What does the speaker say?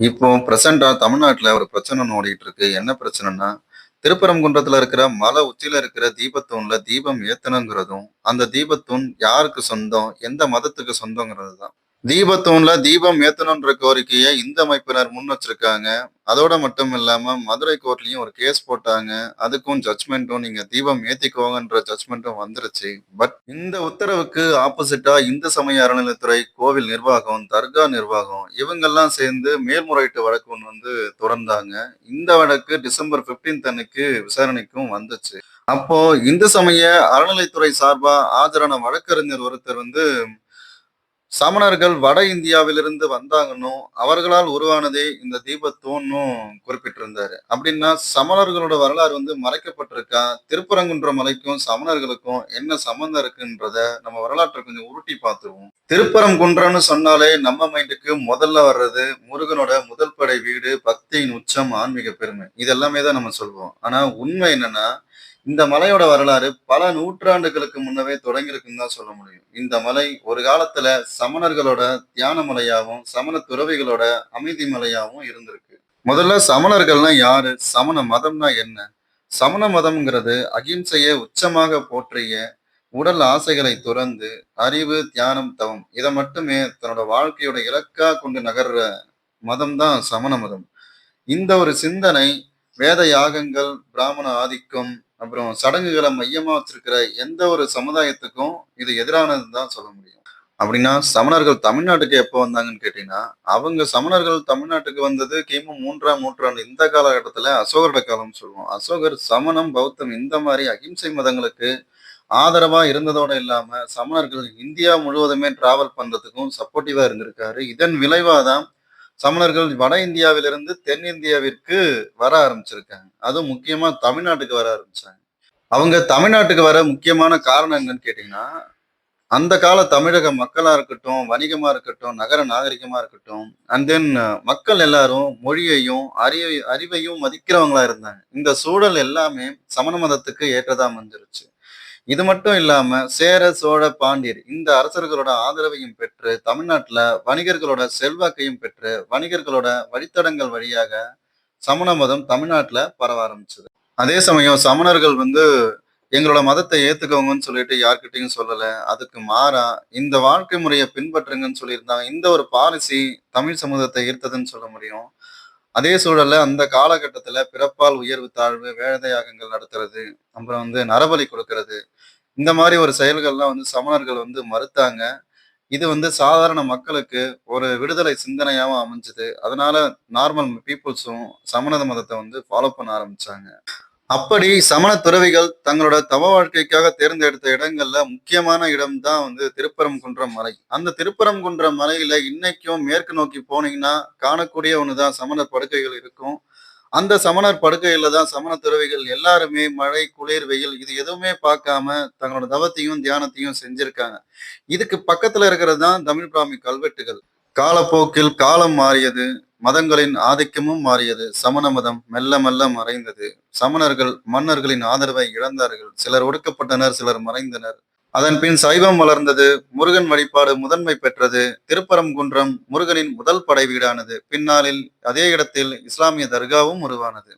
இப்போ பிரசென்ட்டா தமிழ்நாட்டுல ஒரு பிரச்சனை ஒண்ணு ஓடிட்டு இருக்கு. என்ன பிரச்சனைன்னா, திருப்பரங்குன்றத்துல இருக்கிற மலை உச்சியில இருக்கிற தீபத்தூண்ல தீபம் ஏத்தணுங்கிறதும், அந்த தீபத்தூண் யாருக்கு சொந்தம்? எந்த மதத்துக்கு சொந்தங்கிறது தான். தீபத்தூண்ல தீபம் ஏத்தணுன்ற கோரிக்கைய இந்து அமைப்பினர் முன் வச்சிருக்காங்க. அதோட மட்டும் இல்லாம மதுரை கோர்ட்லயும் ஒரு கேஸ் போட்டாங்க. அதுக்கும் ஜட்ஜ்மென்ட்டும் நீங்க தீபம் ஏத்திக்கோங்கன்ற ஜட்ஜ்மென்ட்டும் வந்துருச்சு. பட் இந்த உத்தரவுக்கு ஆப்போசிட்டா இந்து சமய அறநிலையத்துறை, கோவில் நிர்வாகம், தர்கா நிர்வாகம் இவங்கெல்லாம் சேர்ந்து மேல்முறையீட்டு வழக்கு ஒண்ணு தொடர்ந்தாங்க. இந்த வழக்கு டிசம்பர் 15 அன்னைக்கு விசாரணைக்கும் வந்துச்சு. அப்போ இந்து சமய அறநிலைத்துறை சார்பா ஆஜரான வழக்கறிஞர் ஒருத்தர் சமணர்கள் வட இந்தியாவிலிருந்து வந்தாங்கன்னும், அவர்களால் உருவானதே இந்த தீபத்தூண்ணும் குறிப்பிட்டிருந்தாரு. அப்படின்னா சமணர்களோட வரலாறு மறைக்கப்பட்டிருக்கா? திருப்பரங்குன்ற மலைக்கும், சமணர்களுக்கும் என்ன சம்மந்தம் இருக்குன்றத நம்ம வரலாற்றை கொஞ்சம் உருட்டி பார்த்துருவோம். திருப்பரங்குன்றம்னு சொன்னாலே நம்ம மைண்டுக்கு முதல்ல வர்றது முருகனோட முதல் படை வீடு, பக்தியின் உச்சம், ஆன்மீக பெருமை. இது எல்லாமே தான் நம்ம சொல்வோம். ஆனா உண்மை என்னன்னா, இந்த மலையோட வரலாறு பல நூற்றாண்டுகளுக்கு முன்னவே தொடங்கியிருக்குன்னு தான் சொல்ல முடியும். இந்த மலை ஒரு காலத்துல சமணர்களோட தியான மலையாவும், சமண துறவிகளோட அமைதி மலையாவும் இருந்திருக்கு. முதல்ல சமணர்கள்னா யாரு? சமண மதம்னா என்ன? சமண மதம்ங்கிறது அகிம்சையை உச்சமாக போற்றிய, உடல் ஆசைகளை துறந்து, அறிவு, தியானம், தவம் இதை மட்டுமே தன்னோட வாழ்க்கையோட இலக்கா கொண்டு நகர்ற மதம் தான் சமண மதம். இந்த ஒரு சிந்தனை வேத யாகங்கள், பிராமண ஆதிக்கம், அப்புறம் சடங்குகளை மையமா வச்சிருக்கிற எந்த ஒரு சமுதாயத்துக்கும் இது எதிரானதுன்னு தான் சொல்ல முடியும். அப்படின்னா சமணர்கள் தமிழ்நாட்டுக்கு எப்போ வந்தாங்கன்னு கேட்டீங்கன்னா, அவங்க சமணர்கள் தமிழ்நாட்டுக்கு வந்தது கிமு 3ஆம் நூற்றாண்டு. இந்த காலகட்டத்துல அசோகரோட காலம்னு சொல்லுவோம். அசோகர் சமணம், பௌத்தம் இந்த மாதிரி அகிம்சை மதங்களுக்கு ஆதரவா இருந்ததோட இல்லாம, சமணர்கள் இந்தியா முழுவதுமே டிராவல் பண்றதுக்கும் சப்போர்ட்டிவா இருந்திருக்காரு. இதன் விளைவா தான் சமணர்கள் வட இந்தியாவிலிருந்து தென்னிந்தியாவிற்கு வர ஆரம்பிச்சிருக்காங்க. அதுவும் முக்கியமா தமிழ்நாட்டுக்கு வர ஆரம்பிச்சாங்க. அவங்க தமிழ்நாட்டுக்கு வர முக்கியமான காரணம் என்னன்னு கேட்டீங்கன்னா, அந்த கால தமிழக மக்களா இருக்கட்டும், வணிகமா இருக்கட்டும், நகர நாகரிகமா இருக்கட்டும், அண்ட் தென் மக்கள் எல்லாரும் மொழியையும், அறிவையும் மதிக்கிறவங்களா இருந்தாங்க. இந்த சூழல் எல்லாமே சமண மதத்துக்கு ஏற்றதா அமைஞ்சிருச்சு. இது மட்டும் இல்லாம சேர, சோழ, பாண்டியர் இந்த அரசர்களோட ஆதரவையும் பெற்று, தமிழ்நாட்டுல வணிகர்களோட செல்வாக்கையும் பெற்று, வணிகர்களோட வழித்தடங்கள் வழியாக சமண மதம் தமிழ்நாட்டுல பரவ ஆரம்பிச்சது. அதே சமயம் சமணர்கள் எங்களோட மதத்தை ஏத்துக்கோங்கன்னு சொல்லிட்டு யார்கிட்டயும் சொல்லல. அதுக்கு மாறா இந்த வாழ்க்கை முறையை பின்பற்றுங்கன்னு சொல்லியிருந்தாங்க. இந்த ஒரு பாலிசி தமிழ் சமூகத்தை ஈர்த்ததுன்னு சொல்ல முடியும். அதே சூழல்ல அந்த காலகட்டத்துல பிறப்பால் உயர்வு, தாழ்வு, வேத யாகங்கள் நடத்துறது, அப்புறம் நரபலி கொடுக்கறது, இந்த மாதிரி ஒரு செயல்கள்லாம் சமணர்கள் மறுத்தாங்க. இது சாதாரண மக்களுக்கு ஒரு விடுதலை சிந்தனையாவும் அமைஞ்சது. அதனால நார்மல் பீப்புள்ஸும் சமண மதத்தை ஃபாலோ பண்ண ஆரம்பிச்சாங்க. அப்படி சமண துறவிகள் தங்களோட தவ வாழ்க்கைக்காக தேர்ந்தெடுத்த இடங்கள்ல முக்கியமான இடம் தான் திருப்பரங்குன்றம் மலை. அந்த திருப்பரங்குன்றம் மலையில இன்னைக்கும் மேற்கு நோக்கி போனீங்கன்னா காணக்கூடிய ஒண்ணுதான் சமண படுக்கைகள் இருக்கும். அந்த சமணர் படுக்கையில தான் சமண துறவிகள் எல்லாருமே மழை, குளிர், வெயில் இது எதுவுமே பார்க்காம தங்களோட தவத்தையும், தியானத்தையும் செஞ்சிருக்காங்க. இதுக்கு பக்கத்துல இருக்கிறது தான் தமிழ் பிராமி கல்வெட்டுகள். காலப்போக்கில் காலம் மாறியது. மதங்களின் ஆதிக்கமும் மாறியது. சமண மதம் மெல்ல மெல்ல மறைந்தது. சமணர்கள் மன்னர்களின் ஆதரவை இழந்தார்கள். சிலர் ஒடுக்கப்பட்டனர், சிலர் மறைந்தனர். அதன் பின் சைவம் வளர்ந்தது. முருகன் வழிபாடு முதன்மை பெற்றது. திருப்பரங்குன்றம் முருகனின் முதல் படை வீடானது. பின்னாளில் அதே இடத்தில் இஸ்லாமிய தர்காவும் உருவானது.